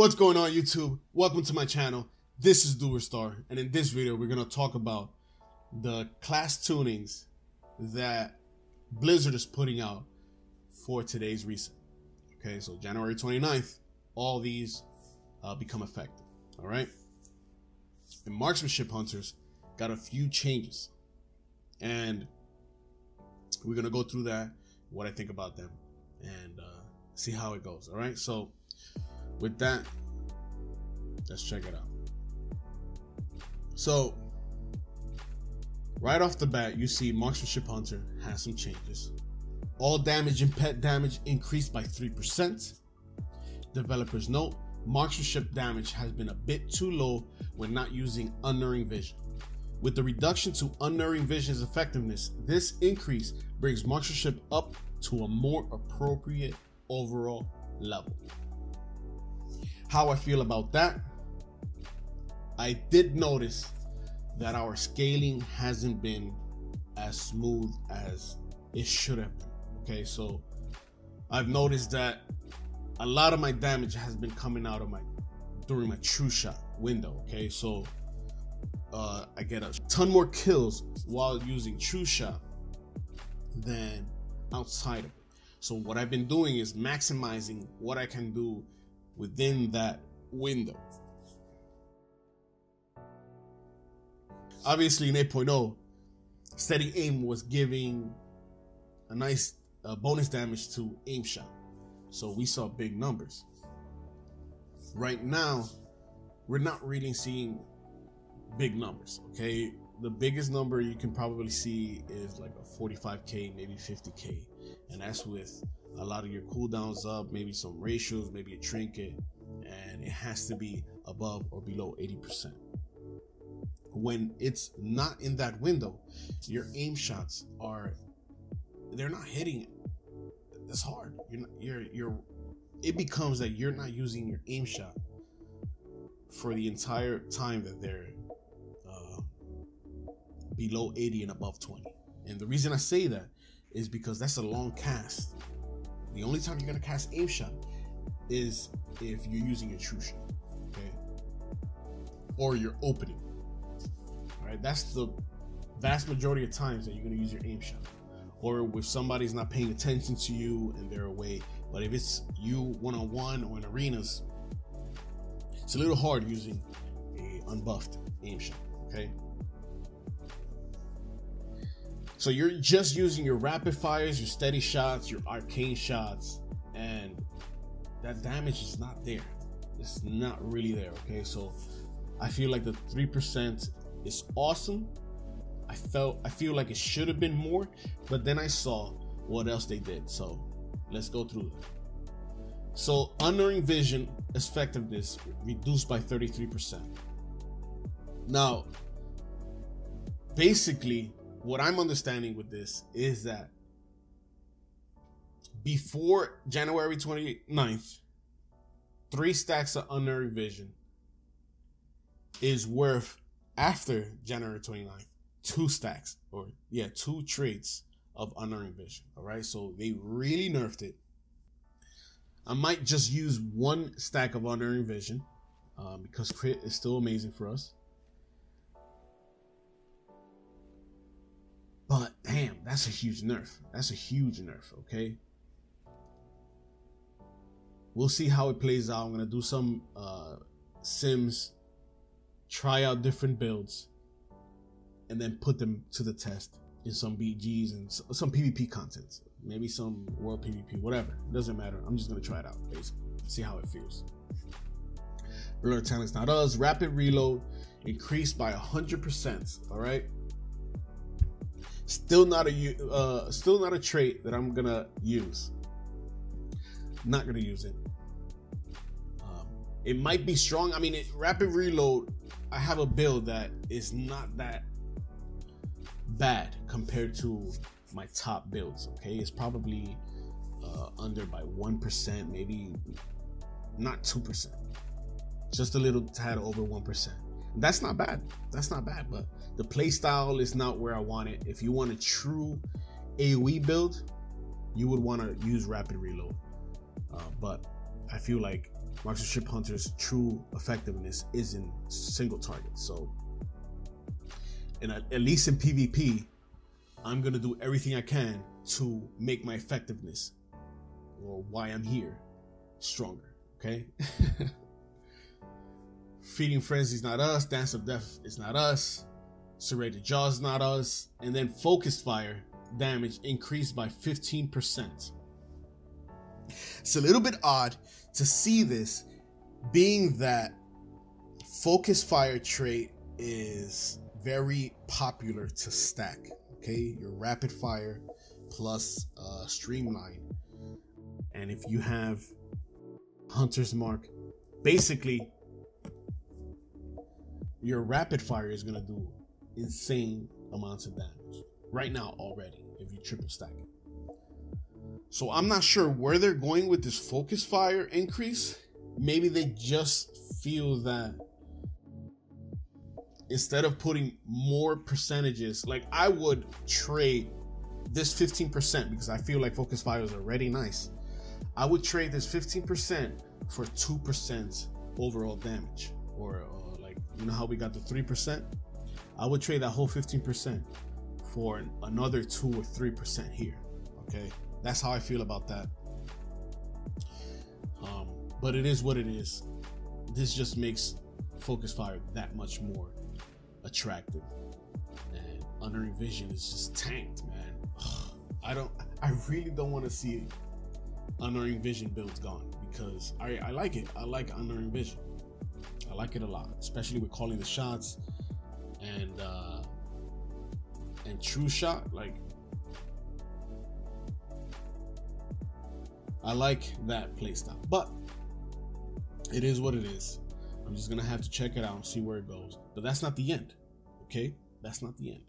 What's going on, YouTube? Welcome to my channel. This is DoerStar, and in this video we're going to talk about the class tunings that Blizzard is putting out for today's reset. Okay, so January 29th, all these become effective. All right, and marksmanship hunters got a few changes, and we're going to go through that, what I think about them, and see how it goes. All right, so with that, let's check it out. So right off the bat, you see marksmanship hunter has some changes. All damage and pet damage increased by 3%. Developers note, marksmanship damage has been a bit too low when not using Unerring Vision. With the reduction to Unerring Vision's effectiveness, this increase brings marksmanship up to a more appropriate overall level. How I feel about that? I did notice that our scaling hasn't been as smooth as it should have been. Okay, so I've noticed that a lot of my damage has been coming out of during my true shot window. Okay, so I get a ton more kills while using true shot than outside of it. So what I've been doing is maximizing what I can do within that window. Obviously in 8.0, steady aim was giving a nice bonus damage to aim shot, so we saw big numbers. Right now we're not really seeing big numbers. Okay, the biggest number you can probably see is like a 45k, maybe 50k, and that's with a lot of your cooldowns up, maybe some ratios, maybe a trinket, and it has to be above or below 80%. When it's not in that window, your aim shots they're not hitting as hard. It becomes that you're not using your aim shot for the entire time that they're below 80 and above 20. And the reason I say that is because that's a long cast. The only time you're gonna cast aim shot is if you're using your true shot, okay, or you're opening. All right, that's the vast majority of times that you're gonna use your aim shot, or if somebody's not paying attention to you and they're away. But if it's you one-on-one or in arenas, it's a little hard using a unbuffed aim shot. Okay, so you're just using your rapid fires, your steady shots, your arcane shots, and that damage is not there. It's not really there. Okay, so I feel like the 3% is awesome. I feel like it should have been more, but then I saw what else they did. So let's go through that. So Unerring Vision effectiveness reduced by 33%. Now, basically, what I'm understanding with this is that before January 29th, 3 stacks of Unerring Vision is worth, after January 29th, 2 stacks, or 2 traits of Unerring Vision. All right, so they really nerfed it. I might just use 1 stack of Unerring Vision because crit is still amazing for us. But damn, that's a huge nerf. That's a huge nerf, okay? We'll see how it plays out. I'm gonna do some sims, try out different builds, and then put them to the test in some BGs and some PvP content. Maybe some world PvP, whatever. It doesn't matter. I'm just gonna try it out, basically. See how it feels. Alert talents not us. Rapid reload increased by 100%. All right. Still not a trait that I'm gonna use. Not gonna use it. It might be strong. I mean, rapid reload, I have a build that is not that bad compared to my top builds. Okay, it's probably under by 1%, maybe not 2%, just a little tad over 1%. That's not bad. That's not bad, but the playstyle is not where I want it. If you want a true AoE build, you would want to use rapid reload. But I feel like Marksmanship Hunter's true effectiveness is in single target. So, and at least in PvP, I'm gonna do everything I can to make my effectiveness, or why I'm here, stronger. Okay. Feeding Frenzy is not us. Dance of Death is not us. Serrated Jaws is not us. And then Focused Fire damage increased by 15%. It's a little bit odd to see this, being that Focused Fire trait is very popular to stack. Okay, your Rapid Fire plus Streamline, and if you have Hunter's Mark, basically your Rapid Fire is gonna do insane amounts of damage right now already if you triple stack it. So I'm not sure where they're going with this Focus Fire increase. Maybe they just feel that instead of putting more percentages, like I would trade this 15% because I feel like Focus Fire is already nice. I would trade this 15% for 2% overall damage, or like, you know how we got the 3%? I would trade that whole 15% for another 2 or 3% here. Okay, that's how I feel about that. But it is what it is. This just makes Focus Fire that much more attractive, and Unerring Vision is just tanked, man. I really don't want to see Unerring Vision builds gone, because I like it. I like Unerring Vision. I like it a lot, especially with calling the shots and true shot. Like, I like that playstyle, but it is what it is. I'm just gonna have to check it out and see where it goes. But that's not the end. Okay, that's not the end.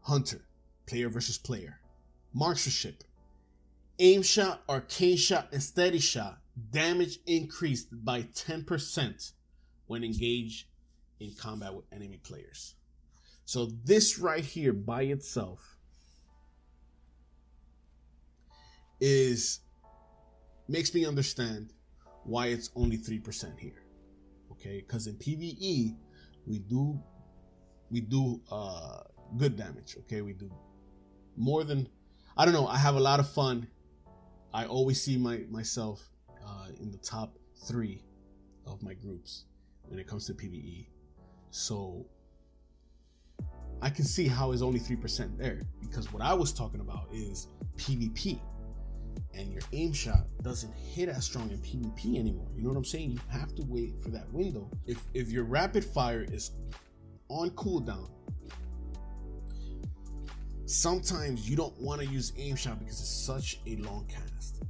Hunter, player versus player. Marksmanship, aim shot, arcane shot, and steady shot damage increased by 10% when engaged in combat with enemy players. So this right here by itself makes me understand why it's only 3% here. Okay, because in PvE we do good damage. Okay, we do more than, I don't know, I have a lot of fun. I always see myself in the top 3 of my groups when it comes to PvE. So I can see how it's only 3% there, because what I was talking about is PvP, and your aim shot doesn't hit as strong in PvP anymore. You know what I'm saying? You have to wait for that window. If your Rapid Fire is on cooldown, sometimes you don't want to use aim shot because it's such a long cast,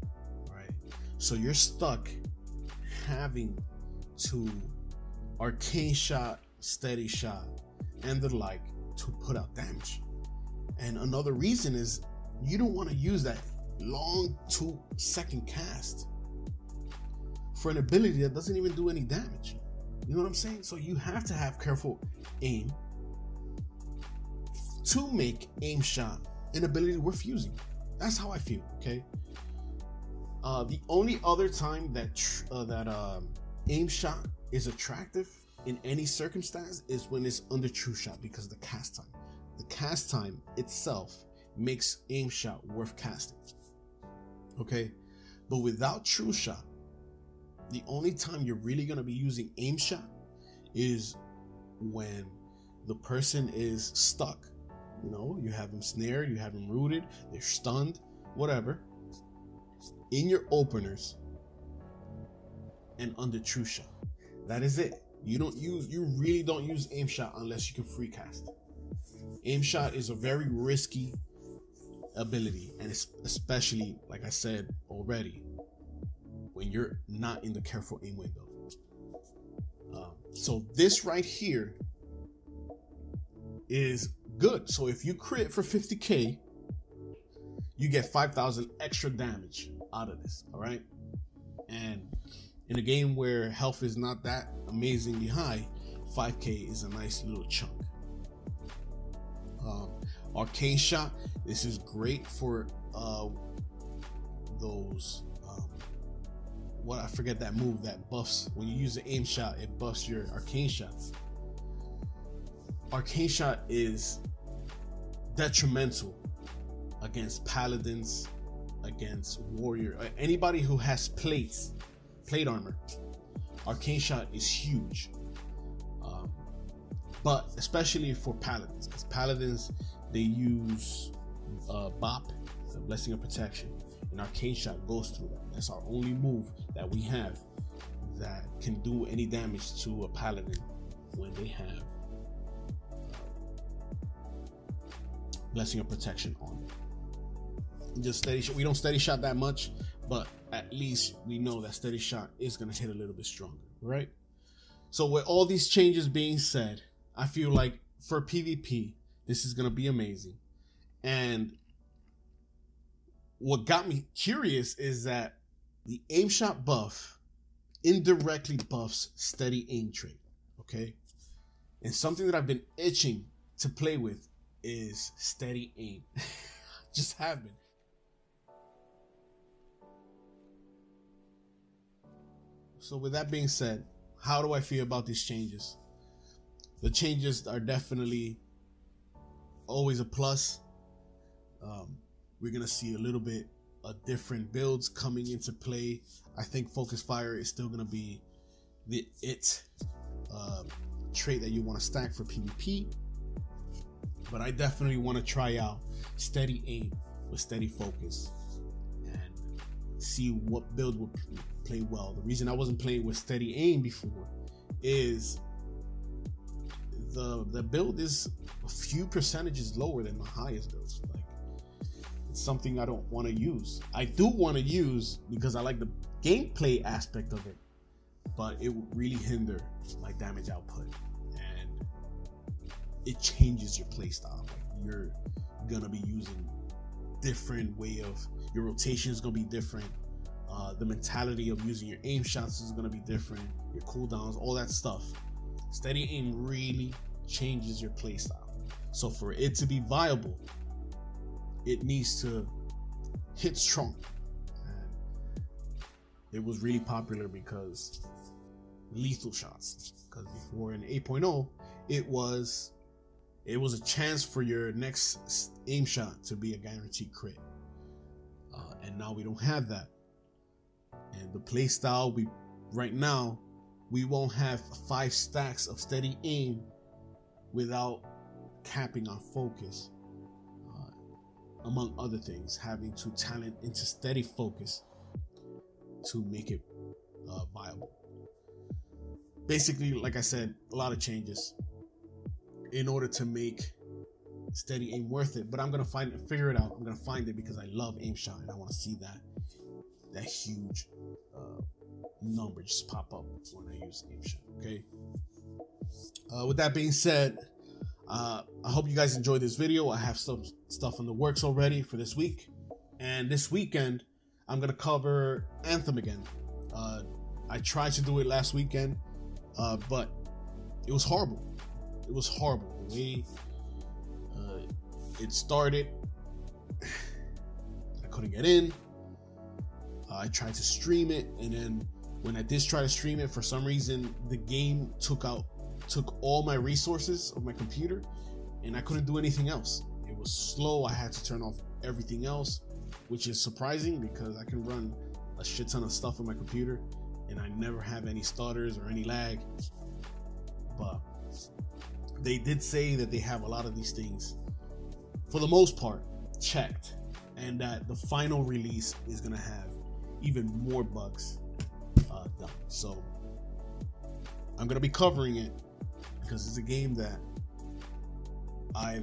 right? So you're stuck having to arcane shot, steady shot, and the like to put out damage. And another reason is you don't want to use that long 2-second cast for an ability that doesn't even do any damage. You know what I'm saying? So you have to have careful aim to make aim shot an ability worth using. That's how I feel. Okay. The only other time that aim shot is attractive in any circumstance is when it's under true shot, because the cast time. The cast time itself makes aim shot worth casting. Okay, but without true shot, the only time you're really gonna be using aim shot is when the person is stuck. You know, you have them snared, you have them rooted, they're stunned, whatever, in your openers and under true shot. That is it. You really don't use aim shot unless you can free cast. Aim shot is a very risky ability, and it's especially, like I said already, when you're not in the careful aim window. So this right here is good. So if you crit for 50k, you get 5,000 extra damage out of this. All right, and in a game where health is not that amazingly high, 5k is a nice little chunk. Arcane shot, this is great for those what I forget that move that buffs when you use the aim shot, it buffs your arcane shots. Arcane shot is detrimental against paladins, against warrior, anybody who has plate armor. Arcane shot is huge, but especially for paladins, because paladins, they use BOP, the Blessing of Protection, and Arcane shot goes through that. That's our only move that we have that can do any damage to a paladin when they have Blessing of Protection on it. Just steady shot. We don't steady shot that much, but at least we know that steady shot is going to hit a little bit stronger, right? So with all these changes being said, I feel like for PvP, this is going to be amazing. And what got me curious is that the aim shot buff indirectly buffs steady aim trait, okay? And something that I've been itching to play with is steady aim. Just have been. So with that being said, how do I feel about these changes? The changes are definitely always a plus. We're gonna see a little bit of different builds coming into play. I think Focus Fire is still gonna be the trait that you want to stack for PvP, but I definitely want to try out steady aim with steady focus and see what build would play well. The reason I wasn't playing with steady aim before is the build is a few percentages lower than the highest builds. Like, it's something I don't want to use. I do want to use because I like the gameplay aspect of it, but it would really hinder my damage output, and it changes your playstyle. Like, you're gonna be using different way of, your rotation is gonna be different. The mentality of using your aim shots is gonna be different. Your cooldowns, all that stuff. Steady aim really changes your playstyle. So for it to be viable, it needs to hit strong. And it was really popular because lethal shots. Because before in 8.0, it was a chance for your next aim shot to be a guaranteed crit. And now we don't have that. And the playstyle right now, we won't have 5 stacks of steady aim without capping our focus, among other things, having to talent into steady focus to make it viable. Basically, like I said, a lot of changes in order to make steady aim worth it. But I'm gonna figure it out. I'm gonna find it because I love aim shot and I want to see that huge number just pop up when I use aim shot. Okay. With that being said, I hope you guys enjoyed this video. I have some stuff in the works already for this week, and this weekend I'm gonna cover Anthem again. I tried to do it last weekend, but it was horrible. It was horrible. The way it started, I couldn't get in. I tried to stream it, and then when I did try to stream it, for some reason the game took all my resources of my computer, and I couldn't do anything else. It was slow. I had to turn off everything else, which is surprising because I can run a shit ton of stuff on my computer and I never have any stutters or any lag. But they did say that they have a lot of these things, for the most part, checked, and that the final release is gonna have even more bugs done. So I'm gonna be covering it because it's a game that I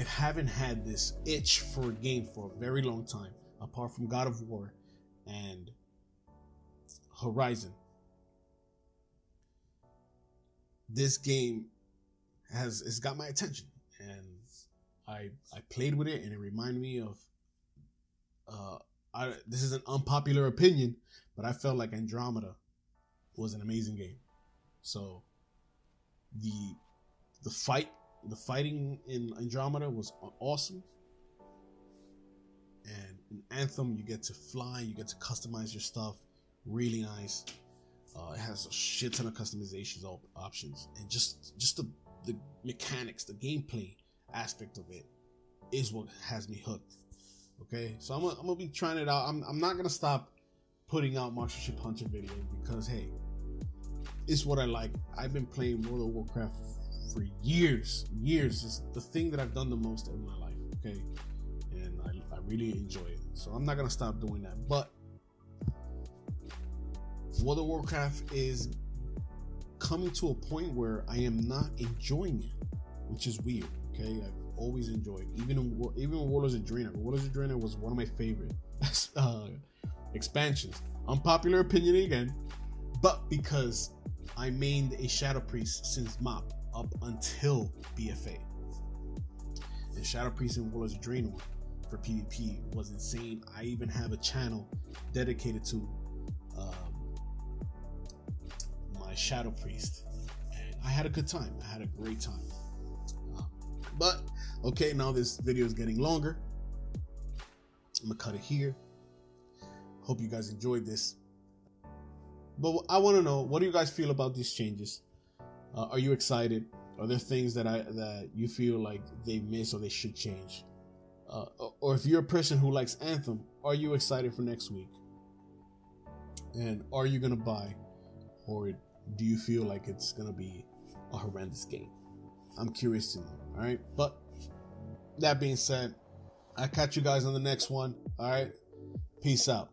haven't had this itch for a game for a very long time, apart from God of War and Horizon. This game it's got my attention, and I played with it, and it reminded me of this is an unpopular opinion, but I felt like Andromeda was an amazing game. So the fighting in Andromeda was awesome, and in Anthem you get to fly, you get to customize your stuff, really nice. It has a shit ton of customizations options, and just the mechanics, the gameplay aspect of it is what has me hooked. Okay, so I'm gonna be trying it out. I'm not gonna stop putting out Marksmanship Hunter videos because hey, it's what I like. I've been playing World of Warcraft for years. It's the thing that I've done the most in my life. Okay, and I really enjoy it. So I'm not gonna stop doing that. But World of Warcraft is coming to a point where I am not enjoying it, which is weird. Okay, I've always enjoyed, even Warlords of Draenor. Warlords of Draenor was one of my favorite expansions. Unpopular opinion again, but because I mained a Shadow Priest since MOP up until BFA. And Shadow Priest in Warlords of Draenor for PvP was insane. I even have a channel dedicated to my Shadow Priest, and I had a good time. I had a great time. But okay, now this video is getting longer. I'm gonna cut it here. Hope you guys enjoyed this. But I want to know, what do you guys feel about these changes? Are you excited? Are there things that you feel like they miss or they should change? Or if you're a person who likes Anthem, are you excited for next week? And are you gonna buy, or do you feel like it's gonna be a horrendous game? I'm curious to know. All right, but that being said, I'll catch you guys on the next one. All right, peace out.